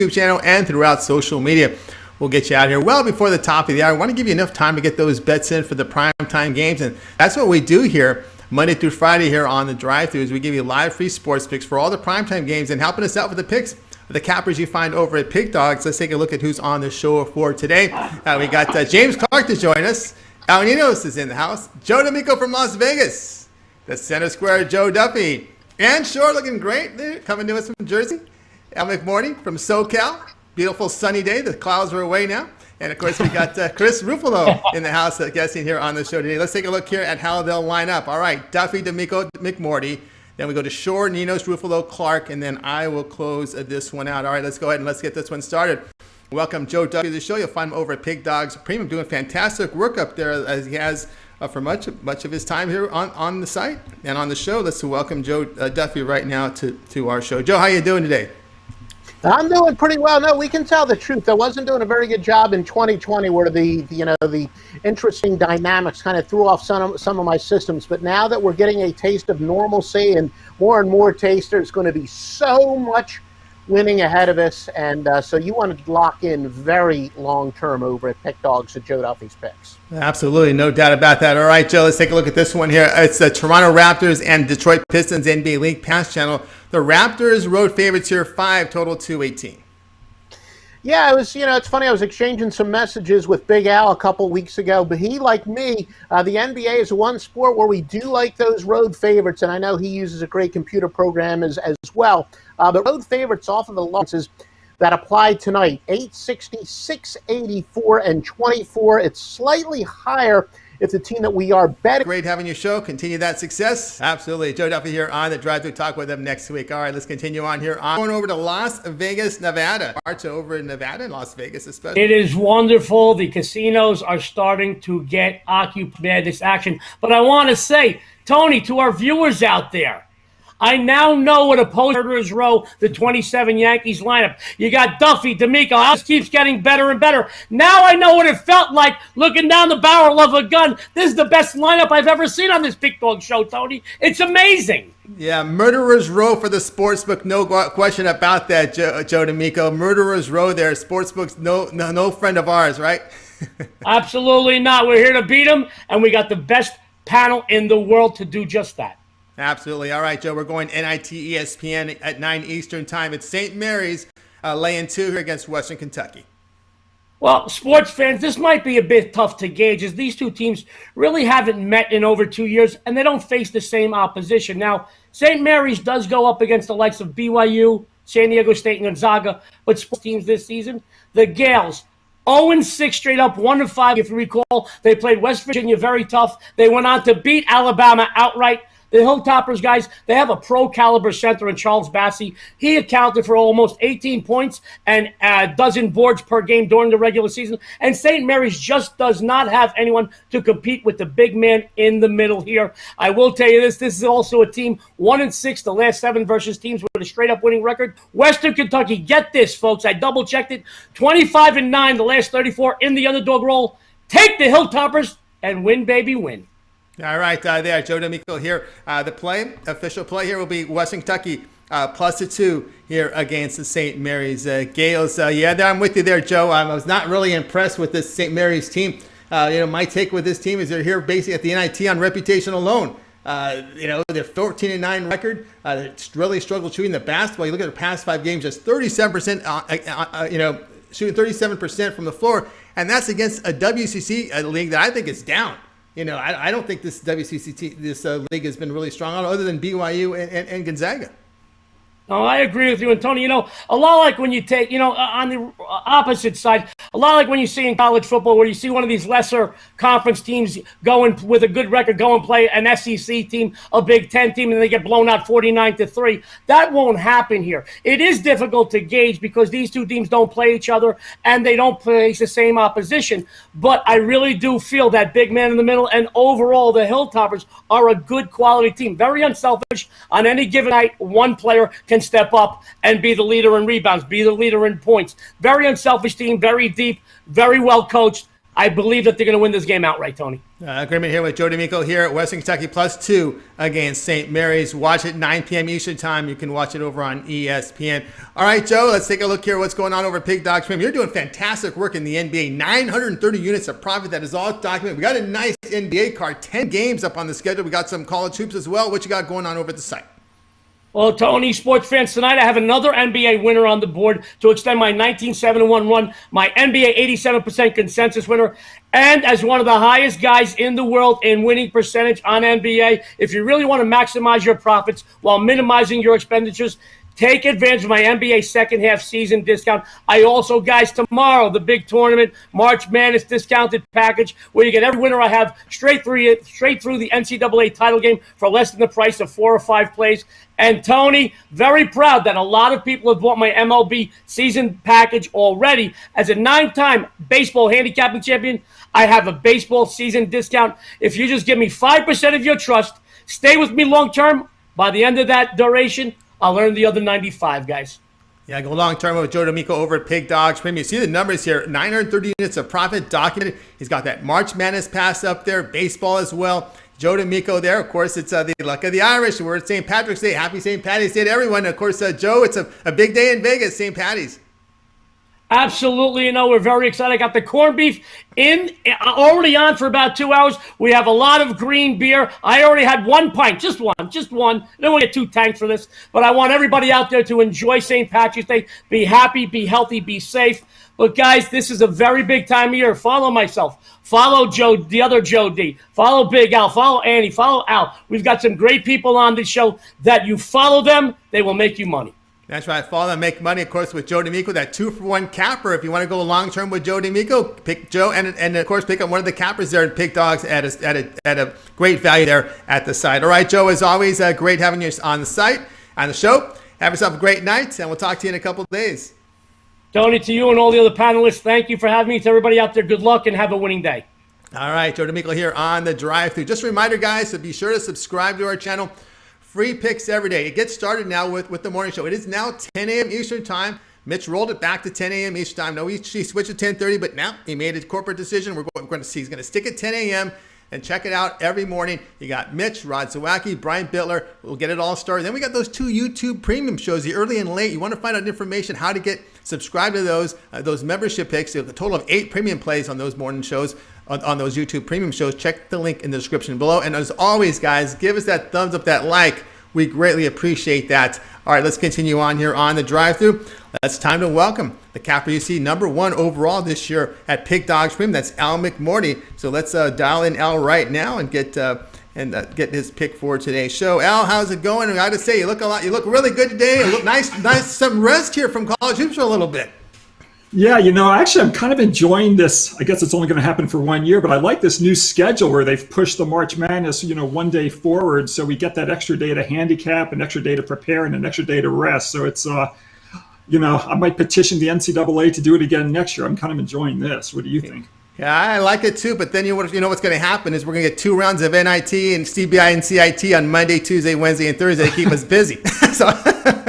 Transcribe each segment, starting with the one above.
channel and throughout social media. We'll get you out here well before the top of the hour. I want to give you enough time to get those bets in for the primetime games, and that's what we do here Monday through Friday here on the Drive-Thru. We give you live free sports picks for all the primetime games, and helping us out with the picks, the cappers you find over at Pick Dogs. Let's take a look at who's on the show for today. We got James Clark to join us. Nino is in the house. Joe D'Amico from Las Vegas. The Center Square Joe Duffy. And Shorr looking great there, coming to us from Jersey. McMortie from SoCal. Beautiful sunny day. The clouds are away now. And, of course, we got Chris Ruffalo in the house guessing here on the show today. Let's take a look here at how they'll line up. All right, Duffy, D'Amico, McMortie. Then we go to Shorr, Nino's, Ruffalo, Clark, and then I will close this one out. All right, let's go ahead and let's get this one started. Welcome Joe Duffy to the show. You'll find him over at Pig Dogs Premium, doing fantastic work up there as he has for much of his time here on the site and on the show. Let's welcome Joe Duffy right now to our show. Joe, how you doing today? I'm doing pretty well. No, we can tell the truth. I wasn't doing a very good job in 2020 where the interesting dynamics kind of threw off some of my systems. But now that we're getting a taste of normalcy and more taste, there's going to be so much winning ahead of us. And so you want to lock in very long-term over at Pick Dogs at Joe Duffy's Picks. Absolutely, no doubt about that. All right, Joe, let's take a look at this one here. It's the Toronto Raptors and Detroit Pistons NBA League Pass Channel. The Raptors road favorites here, 5, total 218. Yeah, it was, it's funny. I was exchanging some messages with Big Al a couple weeks ago, but he, like me, the NBA is one sport where we do like those road favorites, and I know he uses a great computer program as well. The road favorites off of the losses that applied tonight, 860, 684, and 24. It's slightly higher if the team that we are betting. Great having your show. Continue that success. Absolutely. Joe Duffy here on the Drive-Thru. Talk with them next week. All right, let's continue on here. I'm going over to Las Vegas, Nevada. March over in Nevada and Las Vegas especially. It is wonderful. The casinos are starting to get occupied this action. But I want to say, Tony, to our viewers out there, I now know what a post-murderers row the 27 Yankees lineup. You got Duffy, D'Amico. House keeps getting better and better. Now I know what it felt like looking down the barrel of a gun. This is the best lineup I've ever seen on this Big Dog show, Tony. It's amazing. Yeah, murderers row for the sportsbook. No question about that, Joe D'Amico. Murderers row there. Sportsbook's no friend of ours, right? Absolutely not. We're here to beat them, and we got the best panel in the world to do just that. Absolutely. All right, Joe, we're going NIT ESPN at 9 Eastern time. It's St. Mary's laying 2 here against Western Kentucky. Well, sports fans, this might be a bit tough to gauge as these two teams really haven't met in over 2 years, and they don't face the same opposition. Now, St. Mary's does go up against the likes of BYU, San Diego State, and Gonzaga, but sports teams this season, the Gales, 0-6 straight up, 1-5. If you recall, they played West Virginia very tough. They went on to beat Alabama outright. The Hilltoppers, guys, they have a pro-caliber center in Charles Bassey. He accounted for almost 18 points and a dozen boards per game during the regular season. And St. Mary's just does not have anyone to compete with the big man in the middle here. I will tell you this is also a team 1-6, the last 7 versus teams with a straight-up winning record. Western Kentucky, get this, folks. I double-checked it. 25-9, the last 34 in the underdog role. Take the Hilltoppers and win, baby, win. All right, there, Joe D'Amico here. The official play here will be Western Kentucky +2 here against the St. Mary's Gales. I'm with you there, Joe. I was not really impressed with this St. Mary's team. My take with this team is they're here basically at the NIT on reputation alone. Their 14-9 record. They really struggled shooting the basketball. You look at their past 5 games, just 37%. Shooting 37% from the floor, and that's against a WCC league that I think is down. I don't think this WCC league has been really strong other than BYU and Gonzaga. No, I agree with you. And Tony, a lot like when you take, on the opposite side, a lot like when you see in college football where you see one of these lesser conference teams going with a good record, go and play an SEC team, a Big Ten team, and they get blown out 49-3. That won't happen here. It is difficult to gauge because these two teams don't play each other and they don't face the same opposition. But I really do feel that big man in the middle and overall the Hilltoppers are a good quality team. Very unselfish. On any given night, one player can step up and be the leader in rebounds, be the leader in points. Very unselfish team, very deep, very well coached. I believe that they're going to win this game outright, Tony. Agreement here with Joe D'Amico here at Western Kentucky +2 against St. Mary's. Watch it 9 p.m. Eastern time. You can watch it over on ESPN. All right, Joe, let's take a look here what's going on over at Pig Dog Swim. You're doing fantastic work in the NBA. 930 units of profit. That is all documented. We got a nice NBA card. 10 games up on the schedule. We got some college hoops as well. What you got going on over at the site? Well, Tony, sports fans, tonight I have another NBA winner on the board to extend my 19-7-1 run, my NBA 87% consensus winner, and as one of the highest guys in the world in winning percentage on NBA. If you really want to maximize your profits while minimizing your expenditures, take advantage of my NBA second half season discount. I also, guys, tomorrow, the big tournament, March Madness discounted package, where you get every winner I have straight through the NCAA title game for less than the price of 4 or 5 plays. And Tony, very proud that a lot of people have bought my MLB season package already. As a 9-time baseball handicapping champion, I have a baseball season discount. If you just give me 5% of your trust, stay with me long term, by the end of that duration, I'll earn the other 95, guys. Yeah, go long term with Joe D'Amico over at Pig Dogs Premium. You see the numbers here, 930 units of profit documented. He's got that March Madness pass up there, baseball as well. Joe D'Amico there. Of course, it's the luck of the Irish. We're at St. Patrick's Day. Happy St. Paddy's Day to everyone. Of course, Joe, it's a big day in Vegas, St. Paddy's. Absolutely, we're very excited. I got the corned beef already on for about 2 hours. We have a lot of green beer. I already had 1 pint, just one. I don't want to get 2 tanks for this, but I want everybody out there to enjoy St. Patrick's Day. Be happy, be healthy, be safe. But guys, this is a very big time of year. Follow myself. Follow Joe, the other Joe D. Follow Big Al. Follow Annie. Follow Al. We've got some great people on this show that you follow them, they will make you money. That's right. Follow and make money, of course, with Joe D'Amico. That 2-for-1 capper. If you want to go long term with Joe D'Amico, pick Joe and of course pick up one of the cappers there at Pig Dogs at a great value there at the site. All right, Joe. As always, great having you on the site on the show. Have yourself a great night, and we'll talk to you in a couple of days. Tony, to you and all the other panelists, thank you for having me. To everybody out there, good luck and have a winning day. All right, Joe D'Amico here on the drive-thru. Just a reminder, guys, to be sure to subscribe to our channel. Free picks every day. It gets started now with the morning show. It is now 10 a.m. Eastern time. Mitch rolled it back to 10 a.m. Eastern time. No, he switched to 10:30, but now he made a corporate decision. We're going to see. He's going to stick at 10 a.m. and check it out every morning. You got Mitch, Rod Zawacki, Brian Bittler. We'll get it all started. Then we got those 2 YouTube premium shows, the early and late. You want to find out information how to get subscribed to those membership picks. A total of 8 premium plays on those morning shows. On those YouTube premium shows. Check the link in the description below. And as always, guys, give us that thumbs up, that like. We greatly appreciate that. All right, let's continue on here on the drive-thru. It's time to welcome the capper you see #1 overall this year at Pig Dogs Premium. That's Al McMorty. So let's dial in Al right now and get his pick for today's show. Al, how's it going? I got to say, you look really good today. You look nice, some rest here from college hoops for a little bit. Yeah, actually, I'm kind of enjoying this. I guess it's only going to happen for 1 year, but I like this new schedule where they've pushed the March Madness, 1 day forward. So we get that extra day to handicap, an extra day to prepare, and an extra day to rest. So it's, I might petition the NCAA to do it again next year. I'm kind of enjoying this. What do you think? Yeah, I like it too, but then you know what's going to happen is we're going to get 2 rounds of NIT and CBI and CIT on Monday, Tuesday, Wednesday, and Thursday to keep us busy.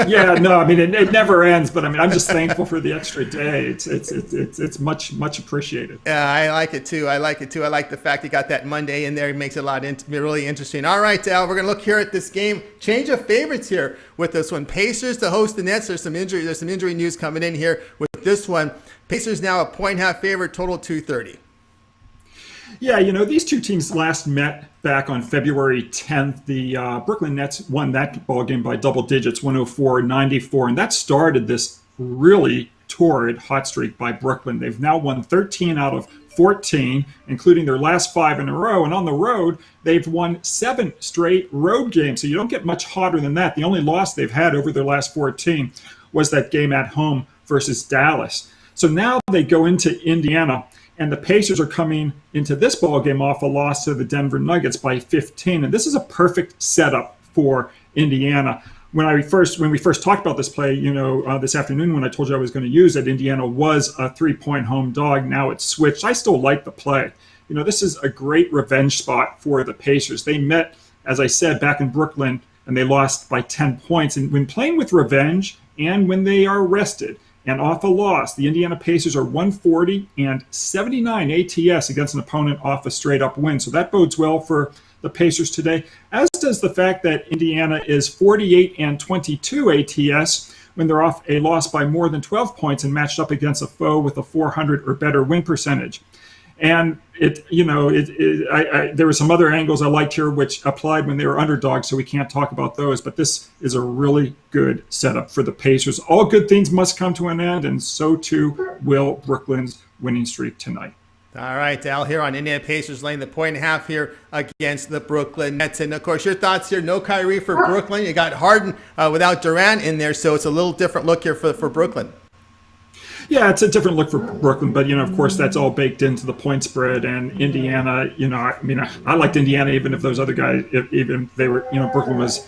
Yeah, no, I mean it never ends, but I mean I'm just thankful for the extra day. It's much appreciated. Yeah, I like it too. I like the fact you got that Monday in there. It makes it a lot really interesting. All right, Al, we're going to look here at this game. Change of favorites here with this one. Pacers to host the Nets. There's some injury news coming in here with this one. Pacers now a 1.5 favorite, total 230. Yeah, these two teams last met back on February 10th. The Brooklyn Nets won that ball game by double digits, 104-94, and that started this really torrid hot streak by Brooklyn. They've now won 13 out of 14, including their last 5 in a row, and on the road, they've won 7 straight road games, so you don't get much hotter than that. The only loss they've had over their last 14 was that game at home versus Dallas. So now they go into Indiana, and the Pacers are coming into this ball game off a loss to the Denver Nuggets by 15. And this is a perfect setup for Indiana. When we first talked about this play, this afternoon when I told you I was going to use it, Indiana was a 3-point home dog. Now it's switched. I still like the play. This is a great revenge spot for the Pacers. They met, as I said, back in Brooklyn, and they lost by 10 points. And when playing with revenge and when they are rested, And off a loss, the Indiana Pacers are 140 and 79 ATS against an opponent off a straight-up win. So that bodes well for the Pacers today, as does the fact that Indiana is 48 and 22 ATS when they're off a loss by more than 12 points and matched up against a foe with a 400 or better win percentage. And there were some other angles I liked here which applied when they were underdogs, so we can't talk about those. But this is a really good setup for the Pacers. All good things must come to an end, and so too will Brooklyn's winning streak tonight. All right, Al here on Indiana Pacers laying the 1.5 here against the Brooklyn Nets. And, of course, your thoughts here, no Kyrie for Brooklyn. You got Harden without Durant in there, so it's a little different look here for Brooklyn. Yeah, it's a different look for Brooklyn, but, of course, that's all baked into the point spread. And Indiana, I liked Indiana even if those other guys, even if they were, Brooklyn was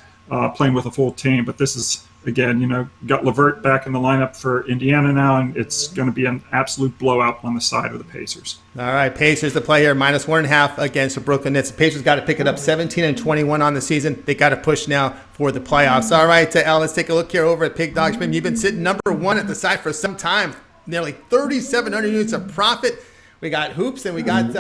playing with a full team. But this is, again, got LeVert back in the lineup for Indiana now, and it's going to be an absolute blowout on the side of the Pacers. All right, Pacers to play here, -1.5 against the Brooklyn Nets. The Pacers got to pick it up 17 and 21 on the season. They got to push now for the playoffs. All right, Al, let's take a look here over at Pig Dogs. You've been sitting number 1 at the site for some time. Nearly 3,700 units of profit. We got hoops, and we got,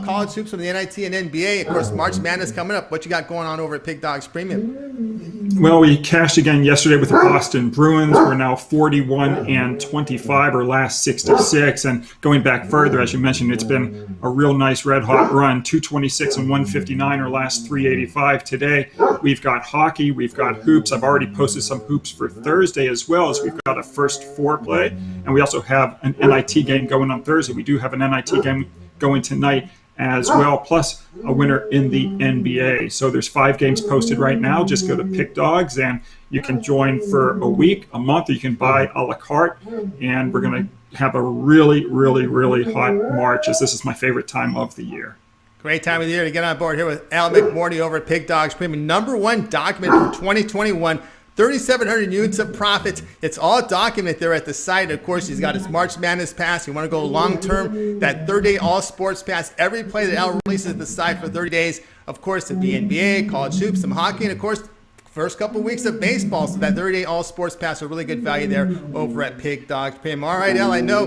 college hoops from the NIT and NBA. Of course, March Madness coming up. What you got going on over at Pig Dogs Premium? Well, we cashed again yesterday with the Boston Bruins. We're now 41 and 25, our last 66. And going back further, as you mentioned, it's been a real nice red-hot run, 226 and 159, our last 385 today. We've got hockey. We've got hoops. I've already posted some hoops for Thursday as well, as we've got a first four play. And we also have an NIT game going on Thursday. We do have an NIT game going tonight as well, plus a winner in the NBA. So there's 5 games posted right now. Just go to Pick Dogs and you can join for a week, a month, or you can buy a la carte. And we're going to have a really, really, really hot March, as this is my favorite time of the year. Great time of the year to get on board here with Al McMorty over at Pig Dogs Premium. #1 document for 2021. 3,700 units of profit. It's all documented there at the site. Of course, he's got his March Madness pass. You want to go long-term, that 30-day all-sports pass. Every play that Al releases at the site for 30 days. Of course, the NBA, college hoops, some hockey, and, of course, first couple weeks of baseball. So that 30-day all-sports pass, a really good value there over at Pig Dogs Premium. All right, Al, I know.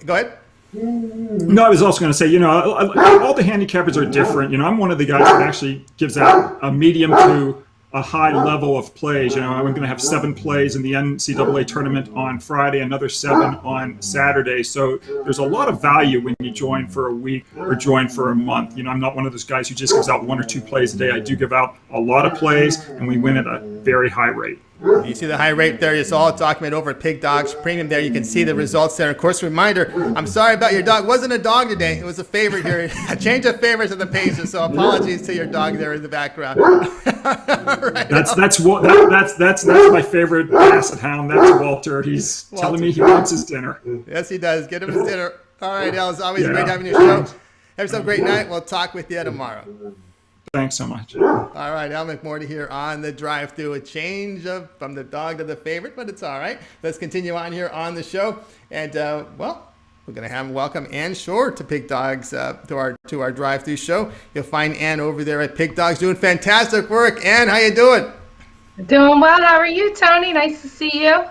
Go ahead. No, I was also going to say, all the handicappers are different. I'm one of the guys that actually gives out a medium to a high level of plays. I'm going to have 7 plays in the NCAA tournament on Friday, another 7 on Saturday. So there's a lot of value when you join for a week or join for a month. I'm not one of those guys who just gives out 1 or 2 plays a day. I do give out a lot of plays, and we win at a very high rate. You see the high rate there. It's all documented over at Pig Dogs Premium there. You can see the results there. Of course, reminder, I'm sorry about your dog. It wasn't a dog today. It was a favorite here. A change of favorites of the Pacers, so apologies to your dog there in the background. Right, that's my favorite basset hound. That's Walter. He's telling me he wants his dinner. Yes, he does. Get him his dinner. All right, Al, it's always great having your show. Have yourself a great night. We'll talk with you tomorrow. Thanks so much. All right, Al McMorty here on the drive-through. A change from the dog to the favorite, but it's all right. Let's continue on here on the show. And, we're going to have welcome Ann Shorr to Pig Dogs to our drive-through show. You'll find Ann over there at Pig Dogs doing fantastic work. Ann, how you doing? Doing well. How are you, Tony? Nice to see you.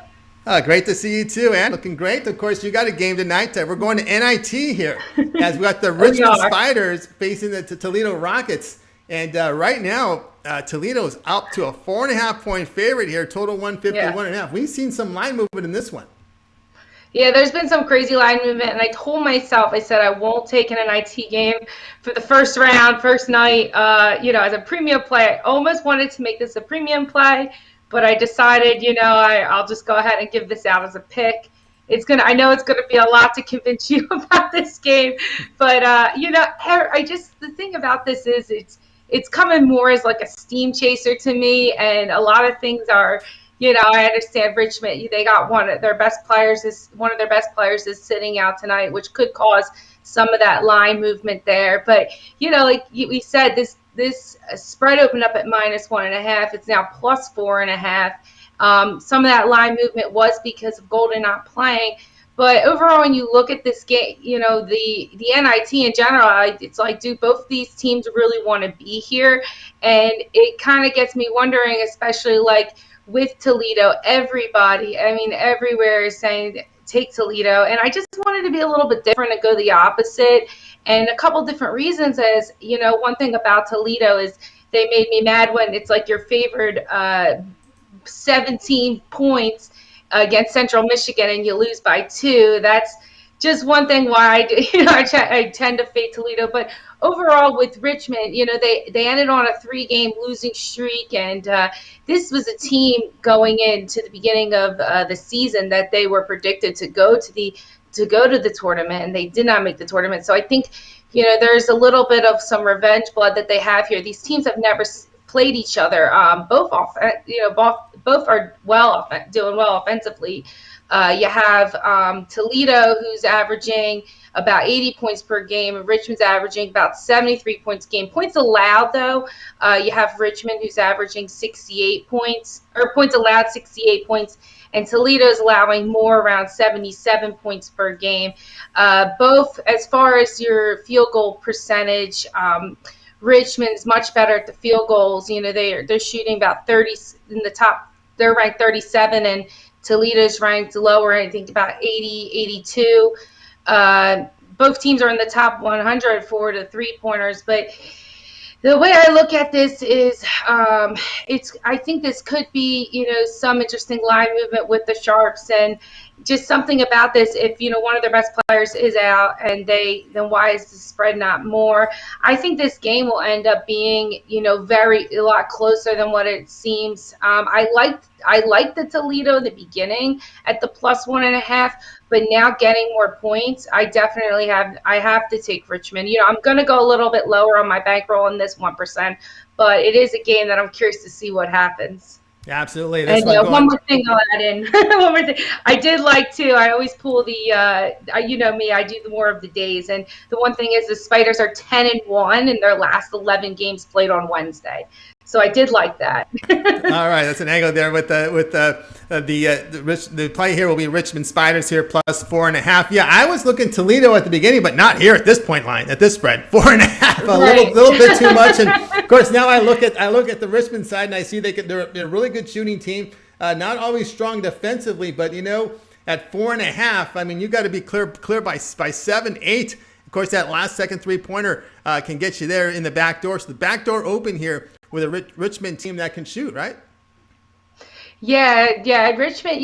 Great to see you too, Ann. Looking great. Of course, you got a game tonight. We're going to NIT here as we got the Richmond Spiders facing the Toledo Rockets. And right now, Toledo's up to a 4.5-point favorite here, total 151.5. We've seen some line movement in this one. Yeah, there's been some crazy line movement, and I told myself, I said I won't take an NIT game for the first round, first night, as a premium play. I almost wanted to make this a premium play, but I decided, I'll just go ahead and give this out as a pick. I know it's gonna be a lot to convince you about this game, but the thing about this is it's coming more as like a steam chaser to me, and a lot of things are, I understand Richmond, they got one of their best players is sitting out tonight, which could cause some of that line movement there. But, like we said, this spread opened up at -1.5. It's now +4.5. Some of that line movement was because of Golden not playing. But overall, when you look at this game, the NIT in general, it's like, do both these teams really want to be here? And it kind of gets me wondering, especially like with Toledo. Everybody, I mean, everywhere is saying take Toledo. And I just wanted to be a little bit different and go the opposite. And a couple different reasons is, one thing about Toledo is they made me mad when it's like your favorite 17 points against Central Michigan and you lose by 2. That's just one thing why I tend to fade Toledo. But overall with Richmond, they ended on a 3-game losing streak, and this was a team going into the beginning of the season that they were predicted to go to the tournament, and they did not make the tournament. So I think there's a little bit of some revenge blood that they have here. These teams have never played each other. Both are doing well offensively. You have Toledo, who's averaging about 80 points per game, and Richmond's averaging about 73 points a game. Points allowed, though, you have Richmond, who's averaging 68 points, or points allowed 68 points, and Toledo's allowing more, around 77 points per game. Both, as far as your field goal percentage, Richmond's much better at the field goals. They're shooting about 30 in the top. They're ranked 37, and Toledo's ranked lower, I think about 80, 82. Both teams are in the top 100 for the three-pointers, but the way I look at this is I think this could be, some interesting line movement with the Sharks, and just something about this. If, one of their best players is out and then why is the spread not more? I think this game will end up being, a lot closer than what it seems. I liked the Toledo in the beginning at the +1.5, but now getting more points, I have to take Richmond. I'm going to go a little bit lower on my bankroll in this 1%, but it is a game that I'm curious to see what happens. Yeah, absolutely. And one more thing I'll add in. One more thing. I did like, too, I always pull the, me, I do more of the days. And the one thing is the Spiders are 10-1 in their last 11 games played on Wednesday. So I did like that. All right, that's an angle there with the play here will be Richmond Spiders here +4.5. Yeah, I was looking Toledo at the beginning, but not here at this point line, at this spread, 4.5, a little bit too much. And of course, now I look at the Richmond side and I see they're a really good shooting team, not always strong defensively, but at 4.5, I mean you got to be clear by 7, 8. Of course, that last second 3-pointer can get you there in the back door. So the back door open here with a Richmond team that can shoot, right? Yeah. Richmond,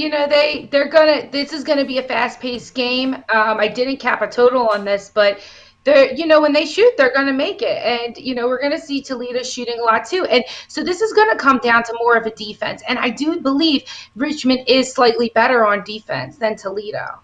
this is gonna be a fast-paced game. I didn't cap a total on this, but when they shoot, they're gonna make it, and we're gonna see Toledo shooting a lot too. And so this is gonna come down to more of a defense, and I do believe Richmond is slightly better on defense than Toledo.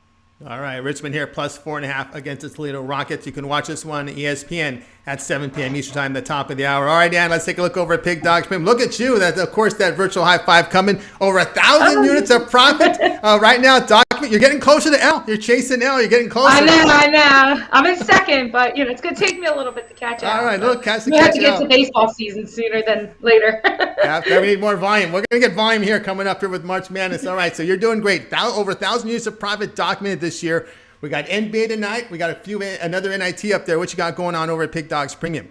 All right, Richmond here +4.5 against the Toledo Rockets. You can watch this one on ESPN at 7 p.m. Eastern Time, the top of the hour. All right, Dan, let's take a look over at Pig Dogs. Look at you. That, of course, that virtual high five coming. Over 1,000 units of profit right now. Document. You're getting closer to L. You're chasing L. You're getting closer. I know. I'm in second, but it's going to take me a little bit to catch up. All right, look, catch we have to get to baseball season sooner than later. We need more volume. We're going to get volume here coming up here with March Madness. All right, so you're doing great. Over 1,000 units of profit documented this year. We got NBA tonight. We got another NIT up there. What you got going on over at Pig Dogs Premium?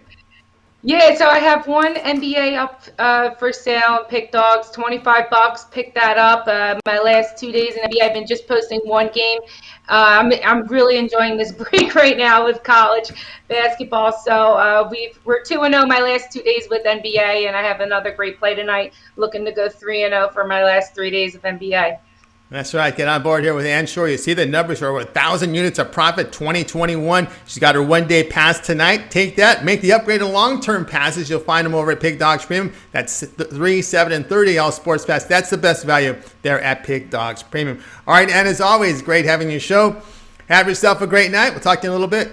Yeah, so I have one NBA up for sale on Pig Dogs, $25. Pick that up. My last 2 days in NBA, I've been just posting one game. I'm really enjoying this break right now with college basketball. So we're 2-0 my last 2 days with NBA, and I have another great play tonight. Looking to go 3-0 for my last 3 days of NBA. That's right. Get on board here with Ann Shorr. You see the numbers are over 1,000 units of profit 2021. She's got her one-day pass tonight. Take that. Make the upgrade to long-term passes. You'll find them over at Pig Dogs Premium. That's 3, 7, and 30 all sports pass. That's the best value there at Pig Dogs Premium. All right, and as always, great having your show. Have yourself a great night. We'll talk to you in a little bit.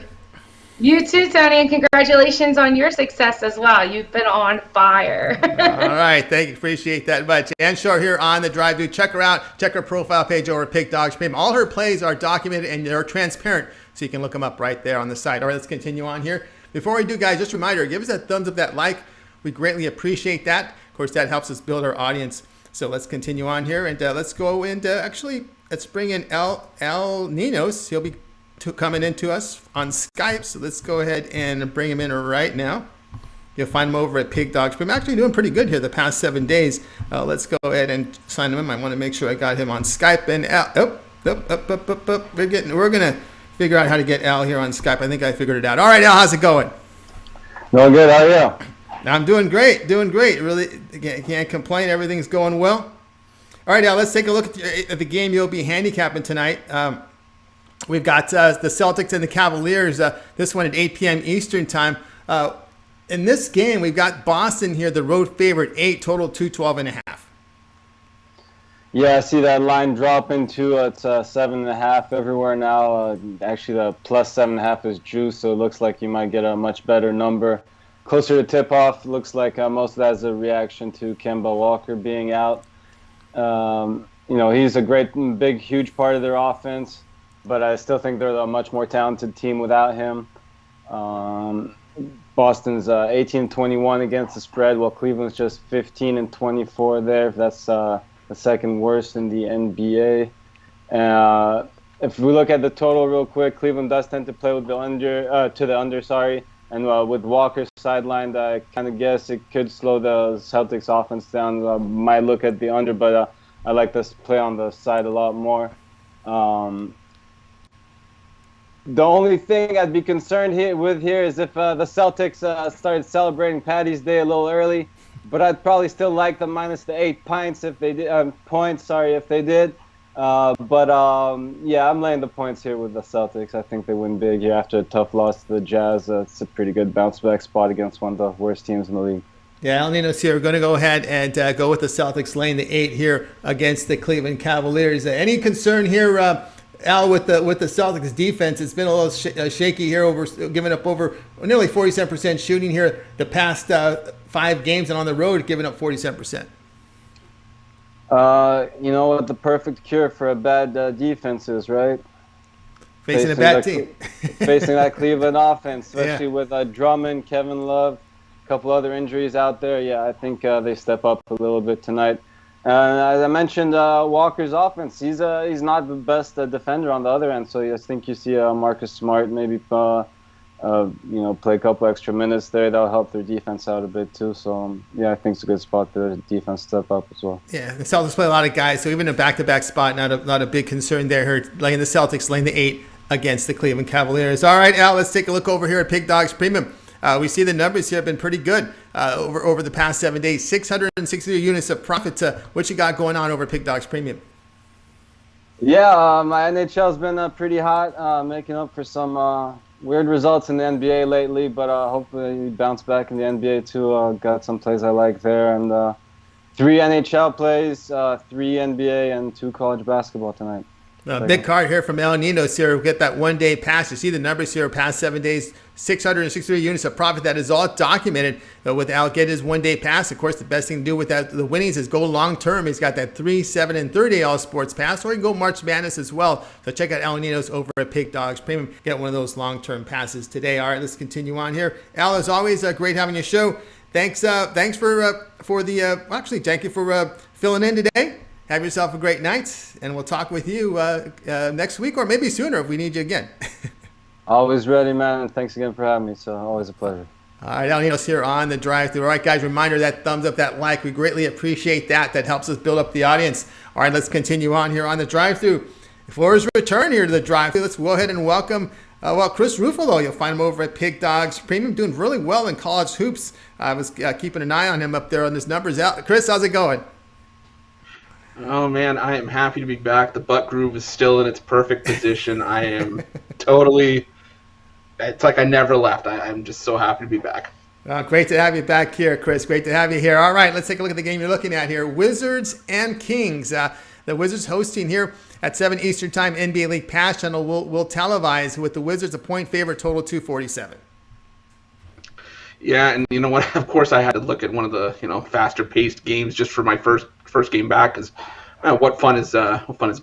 You too, Tony, and congratulations on your success as well. You've been on fire. All right. Thank you. Appreciate that much. Ann Shorr here on The Drive. Do check her out. Check her profile page over at Pig Dogs Premium. All her plays are documented and they're transparent, so you can look them up right there on the site. All right, let's continue on here. Before we do, guys, just a reminder, give us that thumbs up, that like. We greatly appreciate that. Of course, that helps us build our audience. So let's continue on here, and let's go into, let's bring in El Ninos. He'll be coming into us on Skype, so let's go ahead and bring him in right now. You'll find them over at Pig Dogs. I'm actually doing pretty good here the past 7 days. Let's go ahead and sign him in. I want to make sure I got him on Skype. And Al, we're going to figure out how to get Al here on Skype. I think I figured it out. All right, Al, how's it going? Doing good. How are you? I'm doing great. Really can't complain. Everything's going well. All right, Al, let's take a look at the game you'll be handicapping tonight. We've got the Celtics and the Cavaliers. This one at 8 p.m. Eastern time. In this game, we've got Boston here, the road favorite, 8, total 212.5. Yeah, I see that line dropping to it's 7.5 everywhere now. Actually, the plus 7.5 is juice, so it looks like you might get a much better number. Closer to tip-off, looks like most of that is a reaction to Kemba Walker being out. He's a great, big, huge part of their offense, but I still think they're a much more talented team without him. Boston's 18-21 against the spread, while Cleveland's just 15-24 there. That's the second worst in the NBA. If we look at the total real quick, Cleveland does tend to play with the under. And with Walker sidelined, I kind of guess it could slow the Celtics offense down. Might look at the under, but I like this play on the side a lot more. The only thing I'd be concerned here is if the Celtics started celebrating Paddy's Day a little early. But I'd probably still like the minus the 8 points if they did. If they did. I'm laying the points here with the Celtics. I think they win big here after a tough loss to the Jazz. It's a pretty good bounce back spot against one of the worst teams in the league. Yeah, El Nino's here. We're going to go ahead and go with the Celtics laying the 8 here against the Cleveland Cavaliers. Any concern here, Al, with the Celtics defense? It's been a little shaky here, giving up over nearly 47% shooting here the past 5 games, and on the road giving up 47%. You know what the perfect cure for a bad defense is, right? Facing a bad team. Facing that Cleveland offense, especially with Drummond, Kevin Love, a couple other injuries out there. Yeah, I think they step up a little bit tonight. As I mentioned, Walker's offense, he's not the best defender on the other end, so I think you see Marcus Smart maybe play a couple extra minutes there. That'll help their defense out a bit too. So I think it's a good spot for the defense to step up as well. Yeah, the Celtics play a lot of guys, so even a back-to-back spot, not a big concern there. Here, laying the Celtics, laying the 8 against the Cleveland Cavaliers. All right, Al, let's take a look over here at Pig Dogs Premium. We see the numbers here have been pretty good over the past 7 days. 663 units of profit. What you got going on over at Pig Dogs Premium? Yeah, my NHL's been pretty hot, making up for some weird results in the NBA lately, but hopefully we bounce back in the NBA too. Got some plays I like there, and 3 NHL plays, 3 NBA, and 2 college basketball tonight. Big card here from El Nino's here. We get that 1 day pass. You see the numbers here past 7 days, 663 units of profit. That is all documented with Al getting his 1 day pass. Of course, the best thing to do with the winnings is go long term. He's got that 3, 7, and 30 All Sports pass, or you can go March Madness as well. So check out El Nino's over at Pig Dogs Premium. Get one of those long term passes today. All right, let's continue on here. Al, as always, great having your show. Thanks for thank you for filling in today. Have yourself a great night, and we'll talk with you next week or maybe sooner if we need you again. Always ready, man, and thanks again for having me. So always a pleasure. All right, El Nino's here on the drive-thru. All right, guys, reminder, that thumbs up, that like, we greatly appreciate that. That helps us build up the audience. All right, let's continue on here on the drive-thru. For his return here to the drive-thru, let's go ahead and welcome Chris Ruffalo. You'll find him over at Pig Dogs Premium, doing really well in college hoops. I was keeping an eye on him up there on his numbers. Chris, how's it going? Oh, man, I am happy to be back. The butt groove is still in its perfect position. I am totally – it's like I never left. I'm just so happy to be back. Great to have you back here, Chris. Great to have you here. All right, let's take a look at the game you're looking at here. Wizards and Kings. The Wizards hosting here at 7 Eastern Time. NBA League Pass Channel will televise with the Wizards a point favorite, total 247. Yeah, and you know what? Of course, I had to look at one of the faster-paced games just for my first game back. Because what fun is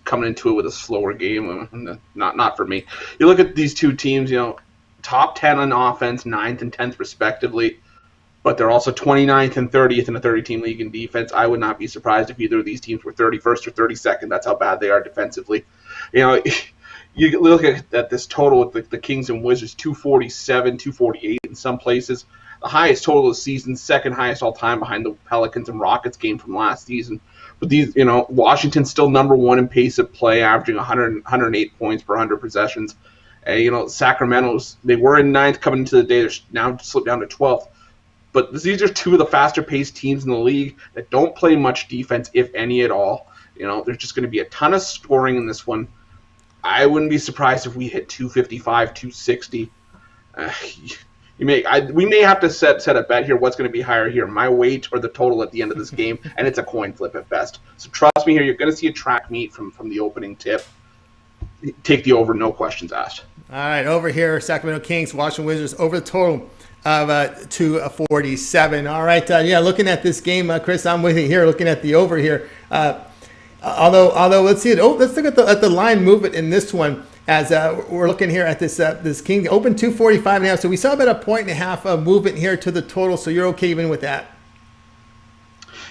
coming into it with a slower game? Not for me. You look at these two teams. Top 10 on offense, 9th and 10th respectively, but they're also 29th and 30th in a 30-team league in defense. I would not be surprised if either of these teams were 31st or 32nd. That's how bad they are defensively. You look at this total with the Kings and Wizards, 247, 248 in some places. the highest total of the season, second highest all time behind the Pelicans and Rockets game from last season. But these, Washington's still number one in pace of play, averaging 108 points per 100 possessions. Sacramento's, they were in ninth coming into the day. They're now slipped down to 12th. But these are two of the faster-paced teams in the league that don't play much defense, if any at all. There's just going to be a ton of scoring in this one. I wouldn't be surprised if we hit 255, 260. We may have to set a bet here. What's going to be higher here, my weight or the total at the end of this game? And it's a coin flip at best. So trust me here, you're going to see a track meet from the opening tip. Take the over, no questions asked. All right, over here, Sacramento Kings, Washington Wizards, over the total of 247. All right, looking at this game, Chris, I'm with you here, looking at the over here. Although let's see it. Let's look at the line movement in this one as we're looking here at this King open 245 now. So we saw about a 1.5 of movement here to the total. So you're okay even with that?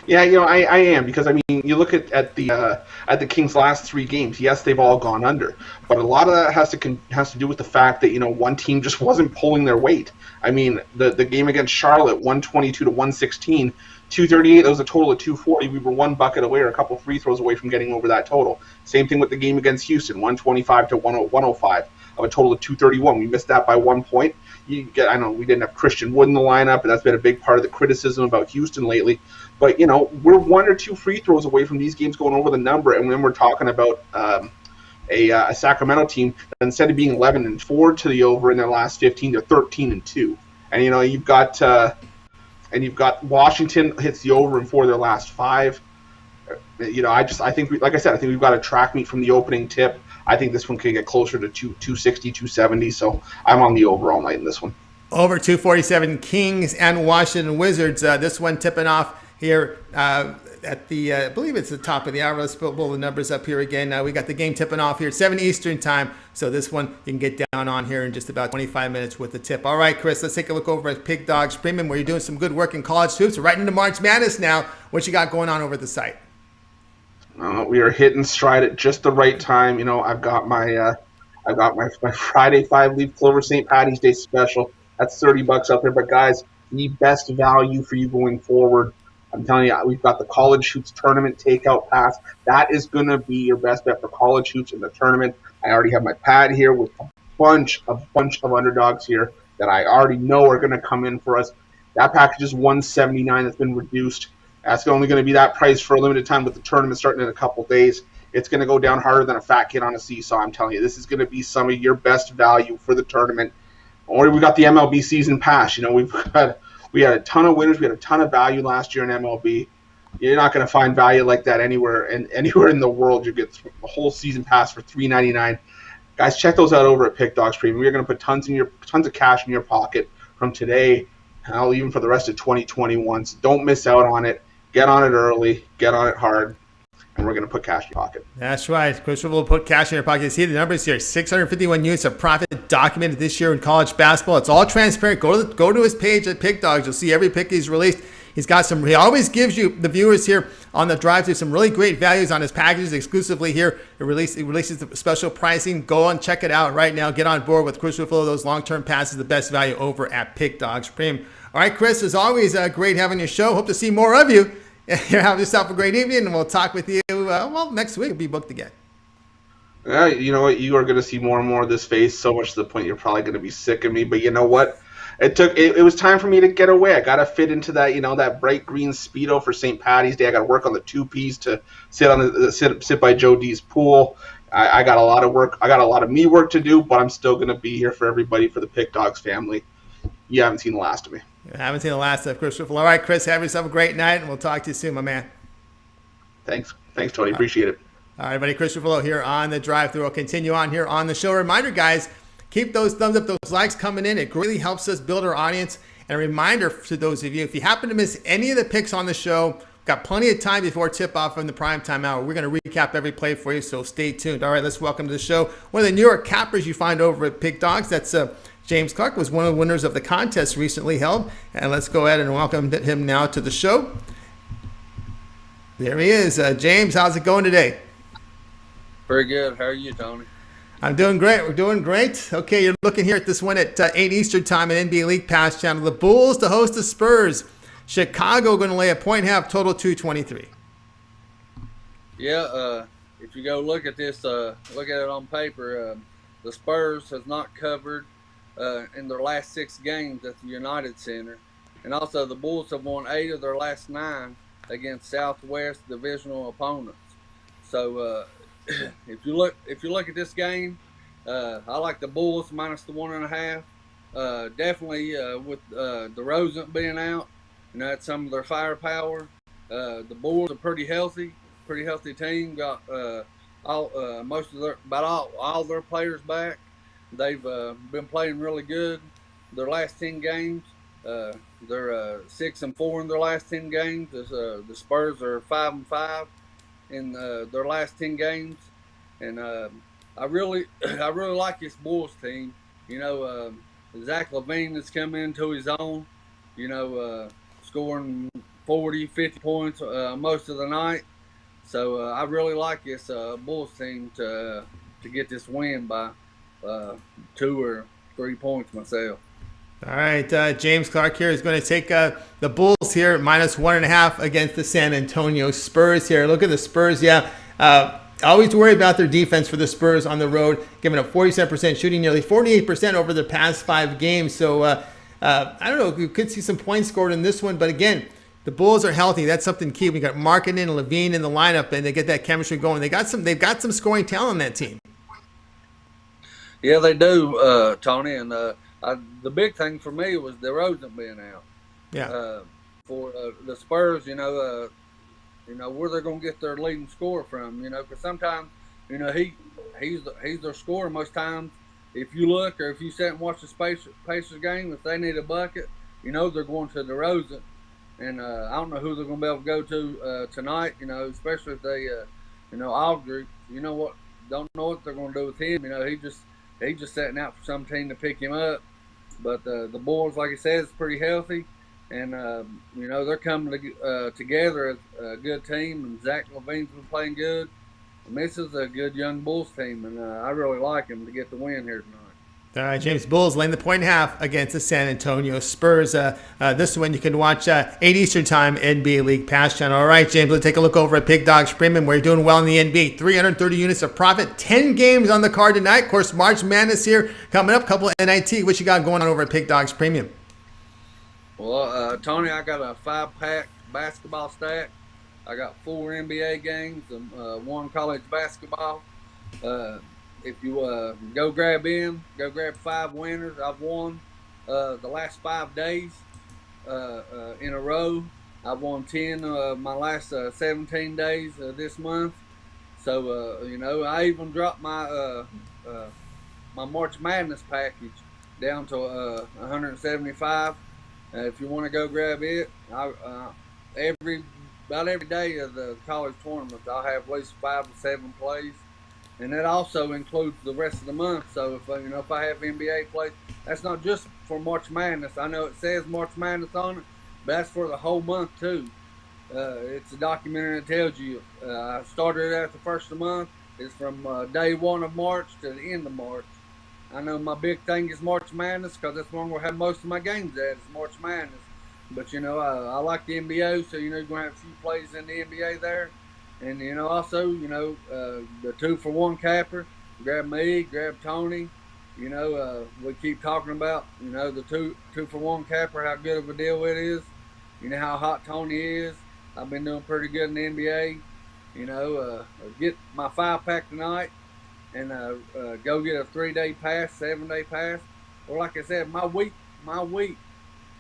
Yeah, I am, because you look at the Kings' last three games. Yes, they've all gone under, but a lot of that has to do with the fact that one team just wasn't pulling their weight. The game against Charlotte, 122 to 116, 238. That was a total of 240. We were one bucket away or a couple free throws away from getting over that total. Same thing with the game against Houston, 125 to 105 of a total of 231. We missed that by 1 point. I know we didn't have Christian Wood in the lineup, and that's been a big part of the criticism about Houston lately. But, we're one or two free throws away from these games going over the number, and then we're talking about a Sacramento team that instead of being 11-4 to the over in their last 15, they're 13-2. And, you've got Washington hits the over in 4 of their last 5. I think we've got a track meet from the opening tip. I think this one could get closer to 260, 270. So I'm on the over all night in this one. Over 247 Kings and Washington Wizards. This one tipping off here at the, I believe it's the top of the hour. Let's pull the numbers up here again. We got the game tipping off here at 7 Eastern time. So this one you can get down on here in just about 25 minutes with the tip. All right, Chris, let's take a look over at Pig Dogs Premium, where you're doing some good work in college hoops. We're right into March Madness now. What you got going on over at the site? We are hitting stride at just the right time. I've got my Friday 5-leaf Clover St. Patty's Day special. That's $30 out there. But guys, the best value for you going forward, I'm telling you, we've got the College Hoops Tournament Takeout Pass. That is going to be your best bet for College Hoops in the tournament. I already have my pad here with a bunch of underdogs here that I already know are going to come in for us. That package is $179. That's been reduced. That's only going to be that price for a limited time with the tournament starting in a couple days. It's going to go down harder than a fat kid on a seesaw. I'm telling you, this is going to be some of your best value for the tournament. Or we got the MLB season pass. We had a ton of winners. We had a ton of value last year in MLB. You're not going to find value like that anywhere in the world. You get the whole season pass for $3.99. Guys, check those out over at Pick Dogs Premium. We're going to put tons of cash in your pocket from today, and even for the rest of 2021. So don't miss out on it. Get on it early. Get on it hard. And we're going to put cash in your pocket. That's right. Chris will put cash in your pocket. See the numbers here. 651 units of profit documented this year in college basketball. It's all transparent. Go to his page at Pick Dogs. You'll see every pick he's released. He always gives you, the viewers here on the drive through, some really great values on his packages exclusively here. He releases the special pricing. Go and check it out right now. Get on board with Chris Ruffalo. Those long-term passes, the best value over at Pick Dogs Premium. All right, Chris, as always, great having your show. Hope to see more of you. Have yourself a great evening, and we'll talk with you, next week. We'll be booked again. Yeah, you know what? You are going to see more and more of this face, so much to the point you're probably going to be sick of me. But you know what? It was time for me to get away. I got to fit into that, that bright green Speedo for St. Patty's Day. I got to work on the 2Ps to sit by Joe D's pool. I got a lot of work. I got a lot of me work to do, but I'm still going to be here for everybody, for the Pick Dogs family. You haven't seen the last of me. I haven't seen the last of Chris Ruffalo. All right, Chris, have yourself a great night, and we'll talk to you soon, my man. Thanks, Tony. Appreciate it. All right, everybody. Chris Ruffalo here on the drive-thru. We'll continue on here on the show. Reminder, guys, keep those thumbs up, those likes coming in. It really helps us build our audience. And a reminder to those of you, if you happen to miss any of the picks on the show, got plenty of time before tip-off from the primetime hour. We're going to recap every play for you, so stay tuned. All right, let's welcome to the show one of the New York cappers you find over at Pick Dogs. That's James Clark, was one of the winners of the contest recently held. And let's go ahead and welcome him now to the show. There he is. James, how's it going today? Very good. How are you, Tony? I'm doing great. We're doing great. Okay, you're looking here at this one at 8 Eastern time in NBA League Pass channel. The Bulls to host the Spurs. Chicago going to lay a point half, total 223. Yeah, if you go look at this, look at it on paper, the Spurs has not covered in their last 6 games at the United Center. And also the Bulls have won 8 of their last 9 against Southwest divisional opponents. So if you look at this game, I like the Bulls minus the 1.5. Definitely with DeRozan being out, that's some of their firepower. The Bulls are pretty healthy team. Got all their players back. They've been playing really good. Their last 10 games, they're 6-4 in their last 10 games. The Spurs are 5-5 in their last 10 games, and I really like this Bulls team. Zach LaVine has come into his own. Scoring 40, 50 points most of the night. So I really like this Bulls team to get this win by 2 or 3 points myself. All right, James Clark here is going to take the Bulls here minus 1.5 against the San Antonio Spurs here. Look at the Spurs, yeah. Always worry about their defense for the Spurs on the road, giving up 47%, shooting nearly 48% over the past 5 games. So I don't know, we could see some points scored in this one, but again, the Bulls are healthy. That's something key. We got Markkanen and LaVine in the lineup, and they get that chemistry going. They've got some scoring talent on that team. Yeah, they do, Tony. And the big thing for me was DeRozan being out. Yeah. For the Spurs, where they're going to get their leading scorer from. Because sometimes, he's their scorer most times. If you look or if you sit and watch the Pacers game, if they need a bucket, they're going to DeRozan. And I don't know who they're going to be able to go to tonight, especially if they, Aldridge, don't know what they're going to do with him. He just sitting out for some team to pick him up. But the Bulls, like I said, is pretty healthy. And, they're coming together as a good team. And Zach LaVine's been playing good. And this is a good young Bulls team. And I really like him to get the win here tonight. All right, James, Bulls laying the 1.5 against the San Antonio Spurs. This one you can watch 8 Eastern time, NBA League Pass channel. All right, James, let's take a look over at Big Dogs Premium, where you're doing well in the NBA. 330 units of profit, 10 games on the card tonight. Of course, March Madness here coming up, couple of NIT. What you got going on over at Big Dogs Premium? Well, Tony, I got a 5-pack basketball stack. I got 4 NBA games and 1 college basketball. If you go grab 5 winners. I've won the last 5 days in a row. I've won 10 my last 17 days this month. So, I even dropped my my March Madness package down to 175. If you want to go grab it, about every day of the college tournament, I'll have at least 5 to 7 plays. And that also includes the rest of the month. So if if I have NBA plays, that's not just for March Madness. I know it says March Madness on it, but that's for the whole month too. It's a documentary that tells you. I started at the first of the month. It's from day 1 of March to the end of March. I know my big thing is March Madness because that's when we'll have most of my games at. Is March Madness. But I like the NBA, so you're going to have a few plays in the NBA there. And, also, the 2-for-1 capper, grab me, grab Tony. We keep talking about, the 2-for-1 capper, how good of a deal it is. How hot Tony is. I've been doing pretty good in the NBA. Get my 5-pack tonight and go get a 3-day pass, 7-day pass. Or like I said, my week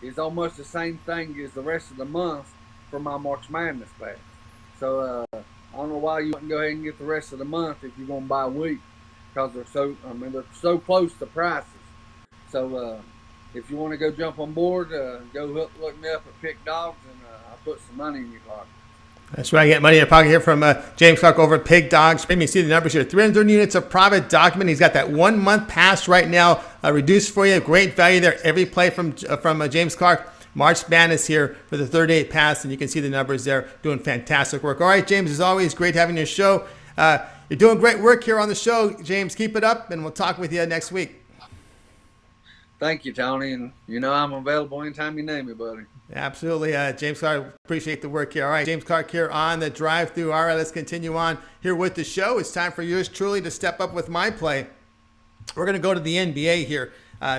is almost the same thing as the rest of the month for my March Madness pass. So I don't know why you wouldn't go ahead and get the rest of the month if you're going to buy a week, because they're so close to prices. So if you want to go jump on board, go look me up at Pick Dogs, and I'll put some money in your pocket. That's right. Get money in your pocket here from James Clark over at Pig Dogs. You see the numbers here. 330 units of profit document. He's got that 1-month pass right now reduced for you. Great value there. Every play from James Clark. March Madness here for the 38 pass, and you can see the numbers there. Doing fantastic work. All right, James, as always, great having your show. You're doing great work here on the show, James. Keep it up, and we'll talk with you next week. Thank you, Tony. And I'm available anytime you name me, buddy. Absolutely. James Clark, appreciate the work here. All right, James Clark here on the drive-through. All right, let's continue on here with the show. It's time for yours truly to step up with my play. We're going to go to the NBA here.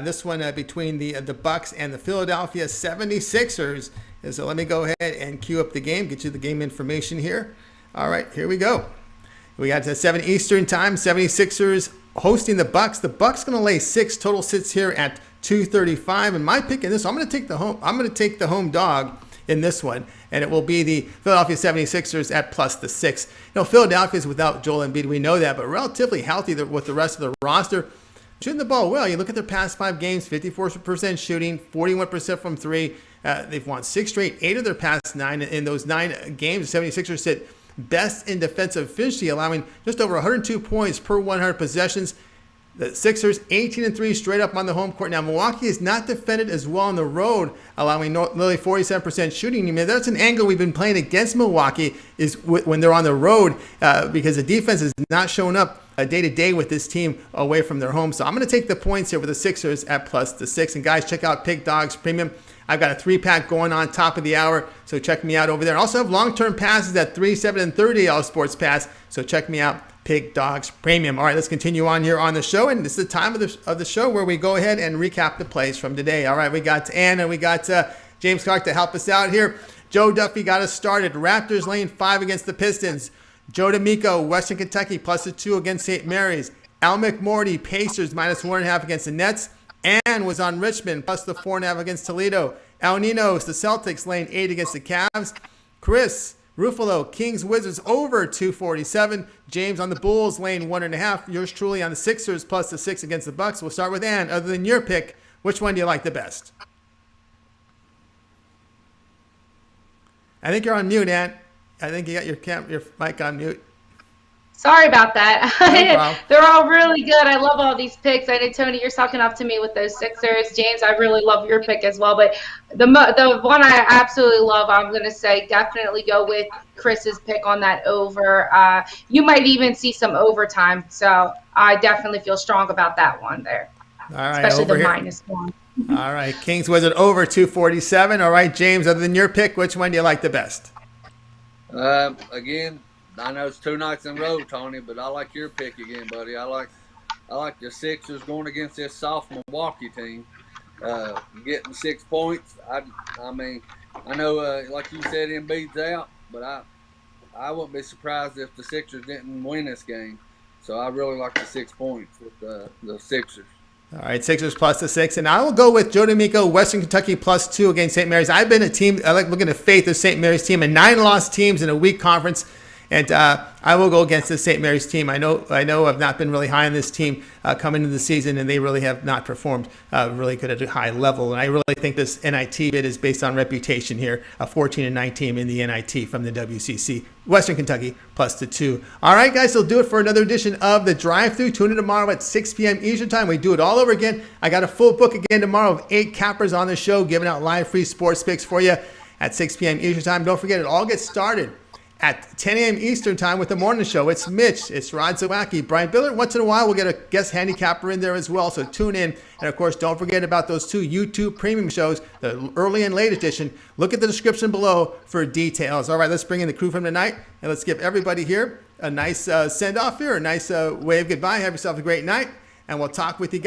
This one between the Bucks and the Philadelphia 76ers. So let me go ahead and cue up the game, get you the game information here. All right, here we go. We got to 7 Eastern time, 76ers hosting the Bucks. The Bucks going to lay 6. Total sits here at 235. And my pick in this, I'm going to take the home dog in this one, and it will be the Philadelphia 76ers at plus the 6. Philadelphia is without Joel Embiid, we know that, but relatively healthy with the rest of the roster. Shooting the ball well. You look at their past 5 games, 54% shooting, 41% from 3. They've won 6 straight, 8 of their past 9. In those 9 games, the 76ers sit best in defensive efficiency, allowing just over 102 points per 100 possessions. The Sixers 18-3 straight up on the home court. Now Milwaukee is not defended as well on the road, allowing nearly 47% shooting. I mean, that's an angle we've been playing against Milwaukee is when they're on the road because the defense is not showing up day to day with this team away from their home. So I'm going to take the points here with the Sixers at plus the 6. And guys, check out Pig Dogs Premium. I've got a 3-pack going on top of the hour, so check me out over there. I also have long-term passes at 3, 7, and 30 All Sports Pass, so check me out, Pig Dogs Premium. All right, let's continue on here on the show, and this is the time of the show where we go ahead and recap the plays from today. All right, we got Ann and we got James Clark to help us out here. Joe Duffy got us started. Raptors laying 5 against the Pistons. Joe D'Amico, Western Kentucky, plus the 2 against St. Mary's. Al McMordie, Pacers, minus 1.5 against the Nets. Ann was on Richmond, plus the 4.5 against Toledo. El Nino's, the Celtics, laying 8 against the Cavs. Chris, Ruffalo, Kings Wizards, over 247. James on the Bulls, laying 1.5. Yours truly on the Sixers, plus the 6 against the Bucks. We'll start with Ann. Other than your pick, which one do you like the best? I think you're on mute, Ann. I think you got your mic on mute. Sorry about that. No problem. They're all really good. I love all these picks. I know, Tony, you're sucking up to me with those Sixers. James, I really love your pick as well. But the one I absolutely love, I'm going to say definitely go with Chris's pick on that over. You might even see some overtime. So I definitely feel strong about that one there. All right, especially the here. -1. All right, Kings Wizard over 247. All right, James, other than your pick, which one do you like the best? Again, I know it's 2 nights in a row, Tony, but I like your pick again, buddy. I like the Sixers going against this soft Milwaukee team, getting 6 points. I mean, I know, like you said, Embiid's out, but I wouldn't be surprised if the Sixers didn't win this game. So I really like the 6 points with the Sixers. All right, Sixers plus the 6. And I will go with Joe D'Amico, Western Kentucky plus 2 against St. Mary's. I've been a team, I like looking at faith of St. Mary's team, and 9 lost teams in a weak conference. And I will go against the St. Mary's team. I know I've not been really high on this team coming into the season, and they really have not performed really good at a high level. And I really think this NIT bid is based on reputation here, a 14-9 team in the NIT from the WCC. Western Kentucky plus the 2. All right, guys, so do it for another edition of The Drive-Thru. Tune in tomorrow at 6 p.m. Eastern Time. We do it all over again. I got a full book again tomorrow of 8 cappers on the show, giving out live free sports picks for you at 6 p.m. Eastern Time. Don't forget, it all gets started at 10 a.m. Eastern Time with the morning show. It's Mitch, it's Rod Zawacki, Brian Billard. Once in a while, we'll get a guest handicapper in there as well, so tune in. And, of course, don't forget about those 2 YouTube premium shows, the early and late edition. Look at the description below for details. All right, let's bring in the crew from tonight, and let's give everybody here a nice send-off here, a nice wave goodbye. Have yourself a great night, and we'll talk with you guys.